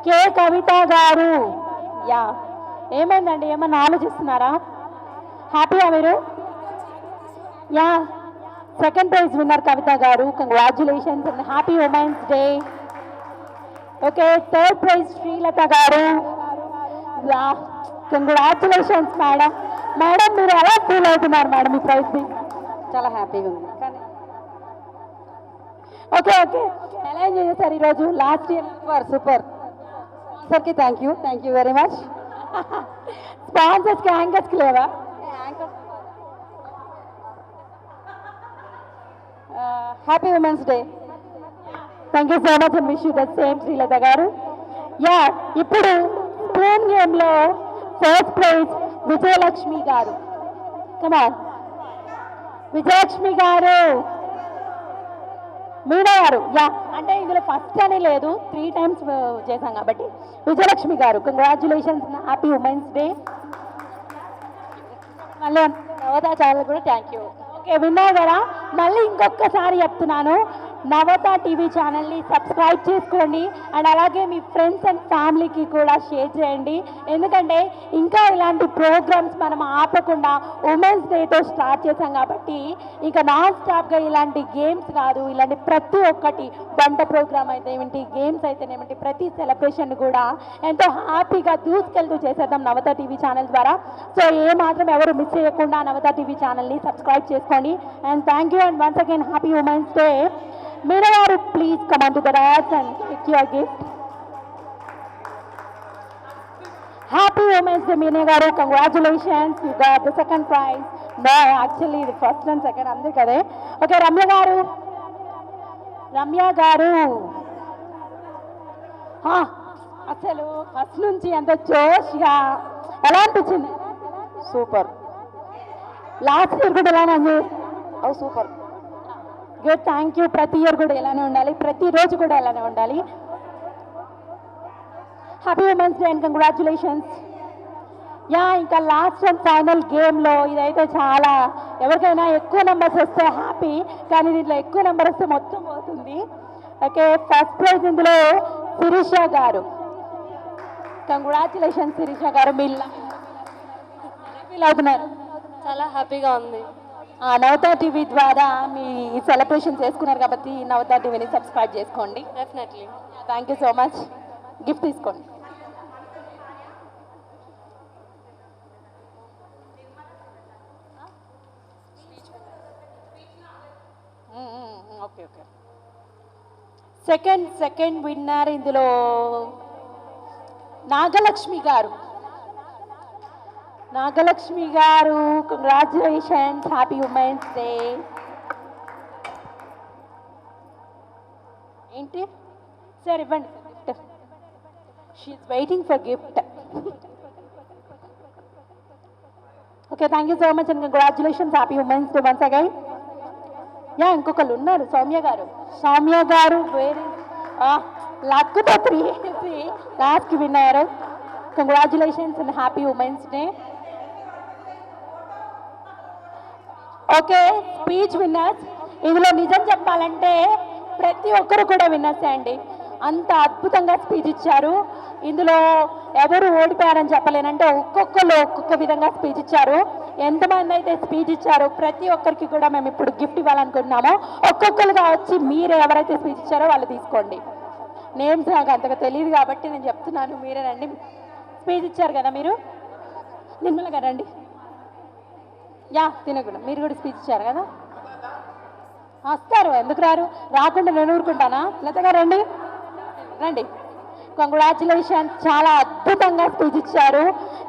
కే కవిత గారు యా ఏమైందండి ఏమన్నా ఆలోచిస్తున్నారా హ్యాపీయా మీరు యా సెకండ్ ప్రైజ్ విన్నర్ కవిత గారు congratulations and happy women's day okay third prize Srilatha గారు యా కంగ్రాచులేషన్స్ మేడం మేడం మీరు ఎలా ఫీల్ అవుతున్నారు మేడం మీ ప్రైజ్ని చాలా హ్యాపీగా ఉంది కానీ ఓకే ఓకే ఎలా ఎంజాయ్ చేశారు ఈరోజు లాస్ట్ ఇయర్ సూపర్ సార్కి థ్యాంక్ యూ వెరీ మచ్ స్పాన్సర్స్కి యాంకర్స్కి లేవా happy women's day thank you so much and wish you the same Srilatha గారు యా ఇప్పుడు స్పూన్ గేమ్లో ఫస్ట్ ప్రైజ్ విజయలక్ష్మి గారు కమాన్ విజయలక్ష్మి గారు మీనా గారు యా అంటే ఇందులో ఫస్ట్ అని లేదు 3 times చేశాం కాబట్టి విజయలక్ష్మి గారు కంగ్రాచులేషన్స్ హ్యాపీ ఉమెన్స్ డే మళ్ళీ నవత ఛానల్ కూడా థ్యాంక్ యూ ఓకే విన్నారు కదా మళ్ళీ ఇంకొకసారి చెప్తున్నాను నవత టీవీ ఛానల్ని సబ్స్క్రైబ్ చేసుకోండి అండ్ అలాగే మీ ఫ్రెండ్స్ అండ్ ఫ్యామిలీకి కూడా షేర్ చేయండి ఎందుకంటే ఇంకా ఇలాంటి ప్రోగ్రామ్స్ మనం ఆపకుండా ఉమెన్స్ డేతో స్టార్ట్ చేసాం కాబట్టి ఇంకా నాన్ స్టాప్గా ఇలాంటి గేమ్స్ కాదు ఇలాంటి ప్రతి ఒక్కటి వంట ప్రోగ్రామ్ అయితే ఏమిటి గేమ్స్ అయితేనేమిటి ప్రతి సెలబ్రేషన్ కూడా ఎంతో హ్యాపీగా దూసుకెళ్తూ చేసేద్దాం నవత టీవీ ఛానల్ ద్వారా సో ఏ మాత్రం ఎవరు మిస్ చేయకుండా నవత టీవీ ఛానల్ని సబ్స్క్రైబ్ చేసుకోండి and thank you and once again happy women's day Meena garu, please come on to the dais and take your gift. Happy Women's Day, Meena garu. Congratulations, you got the second prize. No, actually the first and second ande kade. Okay, Ramya garu. Ramya garu. అసలు first నుంచి ఎంత జోష్గా ఎలా అనిపించింది super last year కూడా ఎలానే అండి super good thank you ప్రతి year కూడా ఇలానే ఉండాలి ప్రతిరోజు కూడా ఇలానే ఉండాలి happy women's day and congratulations yeah ఇంకా లాస్ట్ అండ్ ఫైనల్ గేమ్లో ఇదైతే చాలా ఎవరికైనా ఎక్కువ నెంబర్స్ వస్తే హ్యాపీ కానీ దీంట్లో ఎక్కువ నెంబర్ వస్తే మొత్తం పోతుంది ఓకే ఫస్ట్ ప్రైజ్ ఇందులో శిరీష గారు కంగ్రాచులేషన్స్ శిరీష గారు మీరు ఫీల్ అవుతున్నారు చాలా హ్యాపీగా ఉంది నవత టీవీ ద్వారా మీ సెలబ్రేషన్ చేసుకున్నారు కాబట్టి నవత టీవీని సబ్స్క్రైబ్ చేసుకోండి definitely thank you so much gift తీసుకోండి ఓకే ఓకే సెకండ్ విన్నర్ ఇందులో Nagalakshmi garu Nagalakshmi garu congratulations happy women's day ఏంటి సార్ ఇవ్వండి gift she is waiting for gift okay thank you so much and congratulations happy women's day once again. Yeah ఇంకొకళ్ళు ఉన్నారు సౌమ్య గారు వేరే లక్తో 3 లాస్ట్కి విన్నారు. Congratulations and happy women's day. Okay speech winners, ఇందులో నిజం చెప్పాలంటే ప్రతి ఒక్కరు కూడా విన్నర్సే అండి. అంత అద్భుతంగా స్పీచ్ ఇచ్చారు. ఇందులో ఎవరు ఓడిపోయారని చెప్పలేనంటే ఒక్కొక్కరు ఒక్కొక్క విధంగా స్పీచ్ ఇచ్చారు. ఎంతమంది అయితే స్పీచ్ ఇచ్చారో ప్రతి ఒక్కరికి కూడా మేము ఇప్పుడు గిఫ్ట్ ఇవ్వాలనుకుంటున్నాము. ఒక్కొక్కరుగా వచ్చి మీరు ఎవరైతే స్పీచ్ ఇచ్చారో వాళ్ళు తీసుకోండి. నేమ్స్ నాకు అంతగా తెలియదు కాబట్టి నేను చెప్తున్నాను, మీరేనండి. స్పీచ్ ఇచ్చారు కదా మీరు, నిర్మల గారు రండి. యా తినకుండా మీరు కూడా స్పీచ్ ఇచ్చారు కదా, వస్తారు ఎందుకు రారు, రాకుండా నేను ఊరుకుంటానా? లత గారు రండి రండి. కంగ్రాచులేషన్స్, చాలా అద్భుతంగా స్పీచ్ ఇచ్చారు.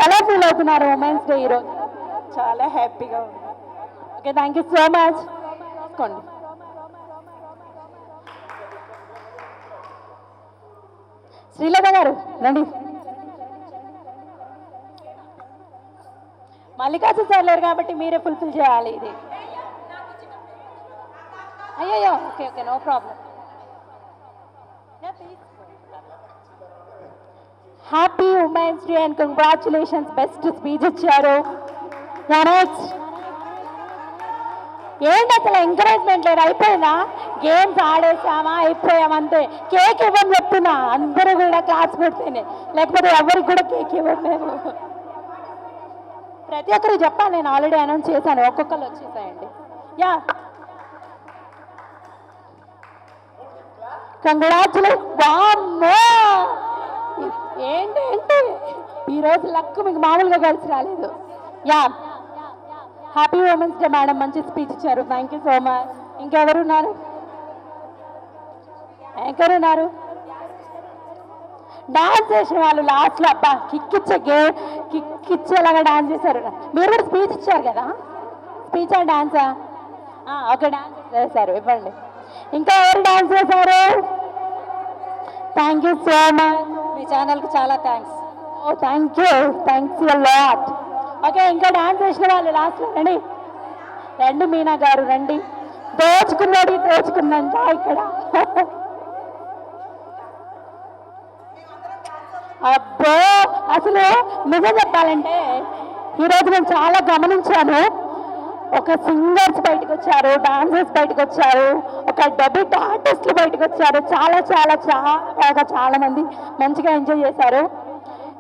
ఎలా ఫీల్ అవుతున్నారు ఉమెన్స్ డే ఈరోజు? చాలా హ్యాపీగా ఉంది. Okay thank you so much. తీసుకోండి. శ్రీలత గారు రండి. మల్లికార్జున సార్ లేరు కాబట్టి మీరే ఫుల్ఫిల్ చేయాలి ఇది. అయ్యో okay okay no problem. Happy women's day and congratulations, best speech ఇచ్చారు. నెక్స్ట్ ఏంటి అసలు ఎంకరేజ్మెంట్ లేదు, అయిపోయిందా? గేమ్స్ ఆడేసామా అయిపోయామంతే. కేక్ ఇవ్వని చెప్తున్నా, అందరూ కూడా క్లాస్ కొడితేనే, లేకపోతే ఎవరికి కూడా కేక్ ఇవ్వట్లేదు. ప్రతి ఒక్కరికి చెప్పాను, నేను ఆల్రెడీ అనౌన్స్ చేశాను, ఒక్కొక్కరు వచ్చేసాయండి. Yeah congratulation. వామ్మో ఏంటి ఈరోజు లక్ మీకు మామూలుగా కలిసి రాలేదు. Yeah happy women's day madam, మంచి స్పీచ్ ఇచ్చారు. Thank you so much. ఇంకెవరున్నారు? డాన్స్ చేసిన వాళ్ళు లాస్ట్లో అబ్బా కిక్కిచ్చేలాగా డాన్స్ చేశారు. మీరు కూడా స్పీచ్ ఇచ్చారు కదా, స్పీచా డాన్సా? ఒక డాన్స్ చేశారు, ఇవ్వండి. ఇంకా ఎవరు డాన్స్ చేశారు? థ్యాంక్ యూ సో మచ్, మీ ఛానల్కి చాలా thanks. Oh thanks you lot. Okay ఇంకా డాన్స్ చేసిన వాళ్ళు లాస్ట్లో రండి మీనా గారు రండి. దోచుకున్నంత ఇక్కడ. అబ్బో అసలు నిజం చెప్పాలంటే ఈరోజు నేను చాలా గమనించాను. ఒక సింగర్స్ బయటకు వచ్చారు, డాన్సర్స్ బయటకు వచ్చారు, ఒక డెబ్యూట్ ఆర్టిస్టులు బయటకు వచ్చారు. చాలా చాలా చాలా బాగా చాలా మంది మంచిగా ఎంజాయ్ చేశారు.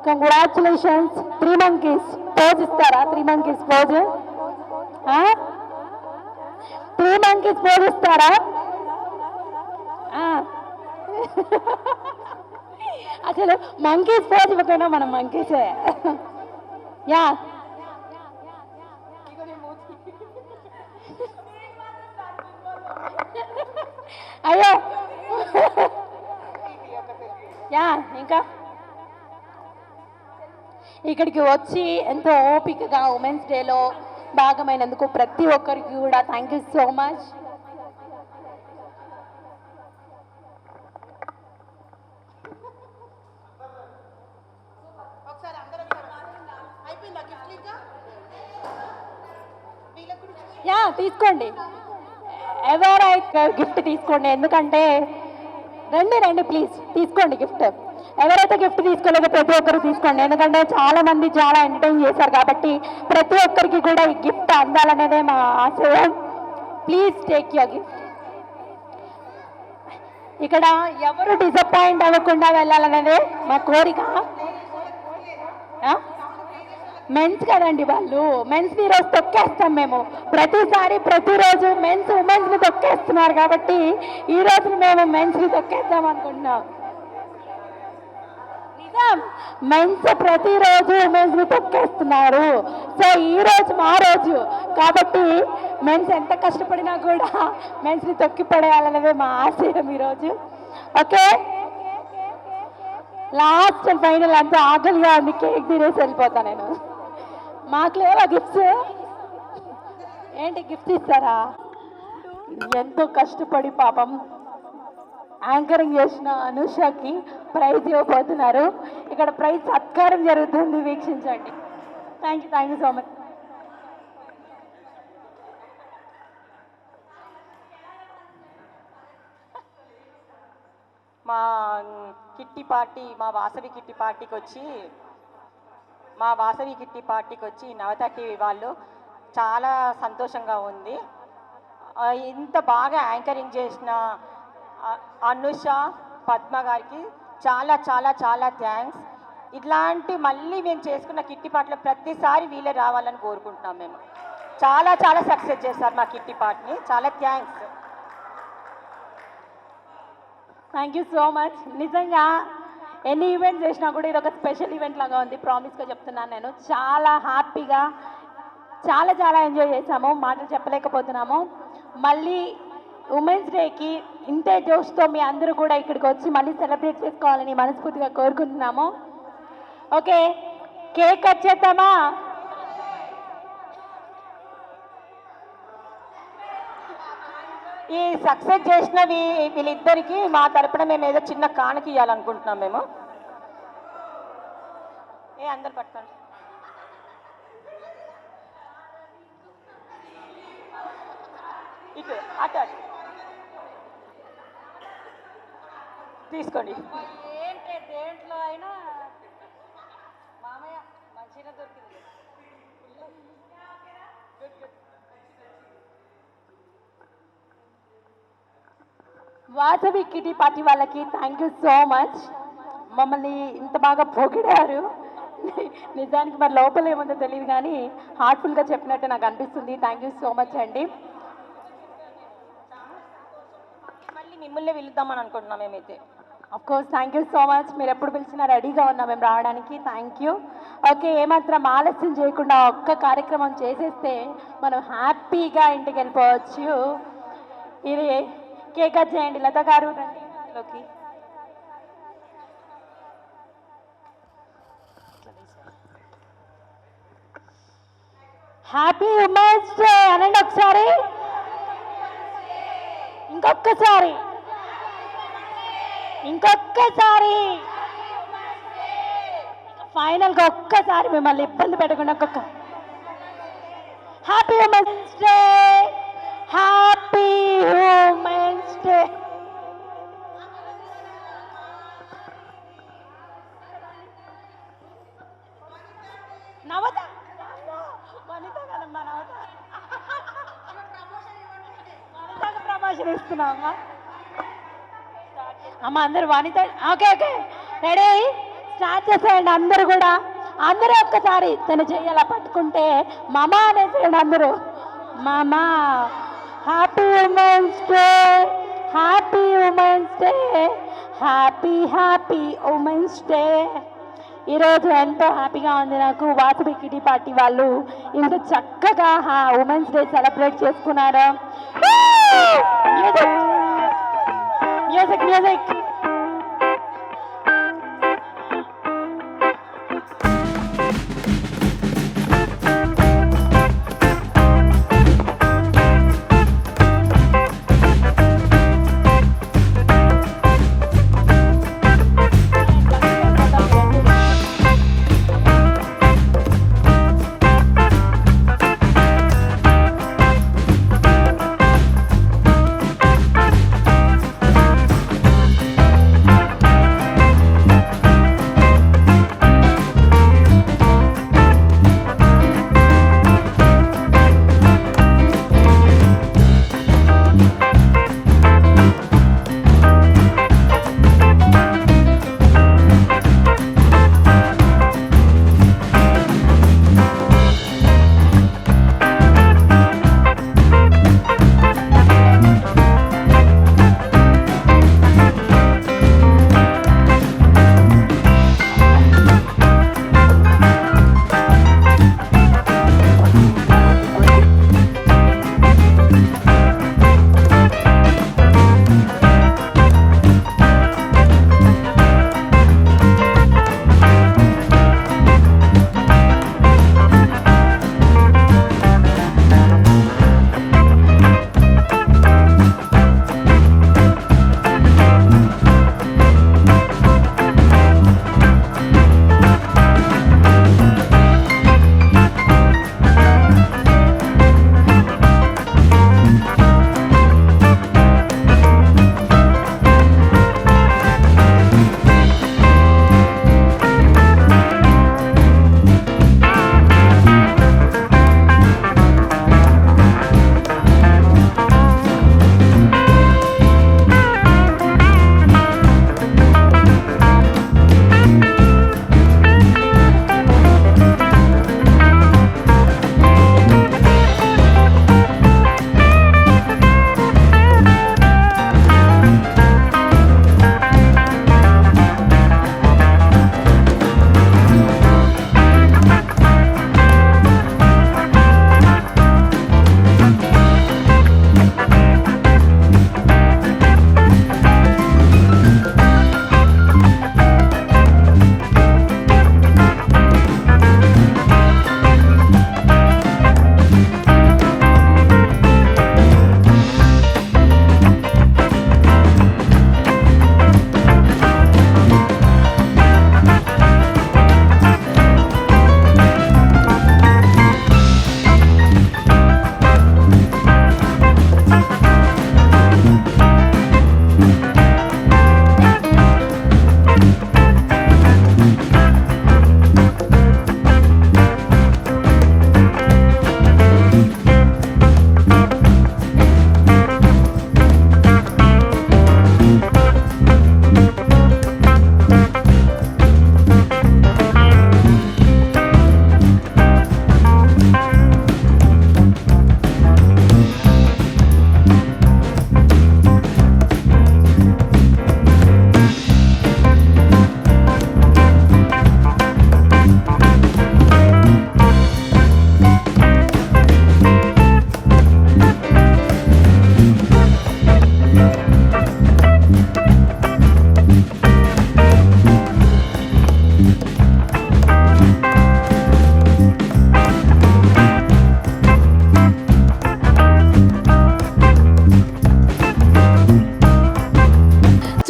కంగ్రాచులేషన్స్. 3 monkeys పోజ్ ఇస్తారా? 3 monkeys పోజ్, 3 monkeys పోజ్ ఇస్తారా? అసలు మంకీస్ పోజ్ ఇవ్వకపోయినా మనం మంకీసే. యా అయ్యో యా ఇంకా ఇక్కడికి వచ్చి ఎంతో ఓపికగా ఉమెన్స్ డేలో భాగమైనందుకు ప్రతి ఒక్కరికి కూడా thank you so much. Yeah తీసుకోండి, ఎవరైతే గిఫ్ట్ తీసుకోండి, ఎందుకంటే రండి ప్లీజ్ తీసుకోండి గిఫ్ట్. ఎవరైతే గిఫ్ట్ తీసుకోలేదో ప్రతి ఒక్కరు తీసుకోండి, ఎందుకంటే చాలా మంది చాలా ఎంటర్టైన్ చేశారు కాబట్టి ప్రతి ఒక్కరికి కూడా ఈ గిఫ్ట్ అందాలనేదే మా ఆశయం. Please take your gift. ఇక్కడ ఎవరు డిసప్పాయింట్ అవ్వకుండా వెళ్ళాలనేదే మా కోరిక. మెన్స్ కదండి వాళ్ళు, మెన్స్ని ఈరోజు తొక్కేస్తాం మేము. ప్రతిరోజు ఉమెన్స్ని తొక్కేస్తున్నారు కాబట్టి ఈరోజు మేము మెన్స్ని తొక్కేద్దాం అనుకుంటున్నాం. నిజం, మెన్స్ ప్రతిరోజు ఉమెన్స్ని తొక్కేస్తున్నారు. సో ఈరోజు మా రోజు కాబట్టి మెన్స్ ఎంత కష్టపడినా కూడా మెన్స్ని తొక్కి పడేయాలనేది మా ఆశయం ఈరోజు. ఓకే లాస్ట్ అండ్ ఫైనల్ అంతా ఆకలిగా ఉంది, కేక్ తినేసి వెళ్ళిపోతా నేను. మాకు లేవా గిఫ్ట్స్? ఏంటి గిఫ్ట్ ఇస్తారా? ఎంతో కష్టపడి పాపం యాంకరింగ్ చేసిన అనుషకి ప్రైజ్ ఇవ్వబోతున్నారు. ఇక్కడ ప్రైజ్ సత్కారం జరుగుతుంది, వీక్షించండి. Thank you so much. మా కిట్టి పార్టీ మా వాసవి కిట్టి పార్టీకి వచ్చి నవతట్టి వాళ్ళు చాలా సంతోషంగా ఉంది. ఇంత బాగా యాంకరింగ్ చేసిన అనుష పద్మ గారికి చాలా చాలా చాలా థ్యాంక్స్. ఇట్లాంటి మళ్ళీ మేము చేసుకున్న కిట్టి పాటలో ప్రతిసారి వీళ్ళే రావాలని కోరుకుంటున్నాం. మేము చాలా చాలా సక్సెస్ చేశారు మా కిట్టి పాటని. చాలా thanks. Thank you so much. నిజంగా ఎన్ని ఈవెంట్స్ చేసినా కూడా ఇది ఒక స్పెషల్ ఈవెంట్ లాగా ఉంది. ప్రామిస్గా చెప్తున్నాను. నేను చాలా హ్యాపీగా చాలా చాలా ఎంజాయ్ చేసాము. మాటలు చెప్పలేకపోతున్నాము. మళ్ళీ ఉమెన్స్ డేకి ఇంతే జోష్తో మీ అందరూ కూడా ఇక్కడికి వచ్చి మళ్ళీ సెలబ్రేట్ చేసుకోవాలని మనస్ఫూర్తిగా కోరుకుంటున్నాము. ఓకే, కేక్ కట్ చేద్దామా? ఈ సక్సెస్ చేసినవి వీళ్ళిద్దరికి మా తరపున మేము ఏదో చిన్న కానుక ఇవ్వాలనుకుంటున్నాం. మేము అందరు పట్టుకోండి. ఇటు అటు అటు తీసుకోండి. దేంట్లో అయినా మామయ్య మంచిగా దొరికింది. వాసవి కిటీ పార్టీ వాళ్ళకి థ్యాంక్ యూ సో మచ్. మమ్మల్ని ఇంత బాగా పొగిడారు. నిజానికి మరి లోపల ఏముందో తెలియదు కానీ హార్ట్ఫుల్గా చెప్పినట్టు నాకు అనిపిస్తుంది. థ్యాంక్ యూ సో మచ్ అండి. మళ్ళీ మిమ్మల్ని పిలుద్దామని అనుకుంటున్నాం మేమైతే. Course thank you so much. మీరు ఎప్పుడు పిలిచినా రెడీగా ఉన్నాం మేము రావడానికి. Thank you. ఓకే, ఏమాత్రం ఆలస్యం చేయకుండా ఒక్క కార్యక్రమం చేసేస్తే మనం హ్యాపీగా ఇంటికి వెళ్ళిపోవచ్చు. ఇది కేక్ కట్ చేయండి. లత గారు రండి లోకి. హ్యాపీ ఉమెన్స్ డే అనండి ఒకసారి, ఇంకొక్కసారి, ఫైనల్గా ఒక్కసారి మిమ్మల్ని ఇబ్బంది పెట్టకుండా ఒక్కొక్క happy women's day, happy women's day. Navatha Vanitha కదమ్మా, నవత వనితకు ప్రమోషన్ ఇస్తున్నామా అమ్మ? అందరు వనిత. ఓకే ఓకే, రెడీ, స్టార్ట్ చేసేయండి. అందరూ కూడా, అందరూ ఒక్కసారి తను చెయ్యాల పట్టుకుంటే మామా అనేసేయండి అందరూ. మామా, happy women's day, happy women's day, happy happy women's day. ఈరోజు ఎంతో హ్యాపీగా ఉంది నాకు. వాసవి కిటీ పార్టీ వాళ్ళు ఇంత చక్కగా ఉమెన్స్ డే సెలబ్రేట్ చేసుకున్నారు. Music music.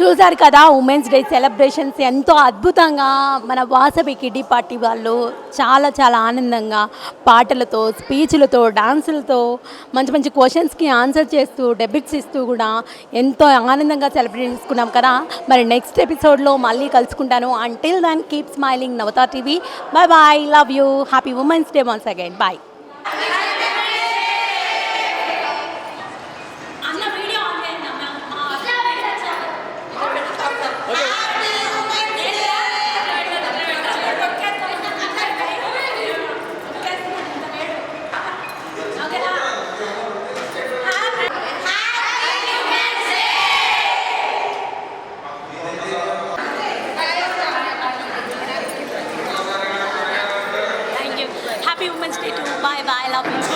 చూసారు కదా ఉమెన్స్ డే సెలబ్రేషన్స్ ఎంతో అద్భుతంగా మన వాసవి కిడ్డీ పార్టీ వాళ్ళు చాలా చాలా ఆనందంగా పాటలతో స్పీచ్లతో డాన్సులతో మంచి మంచి క్వశ్చన్స్కి ఆన్సర్ చేస్తూ డెబిట్స్ ఇస్తూ కూడా ఎంతో ఆనందంగా సెలబ్రేట్ చేసుకున్నాం కదా. మరి నెక్స్ట్ ఎపిసోడ్లో మళ్ళీ కలుసుకుంటాను. Until then keep smiling Navatha TV. Bye bye, love you, happy women's day once again. Bye. Happy Women's Day too. Bye bye. Love you.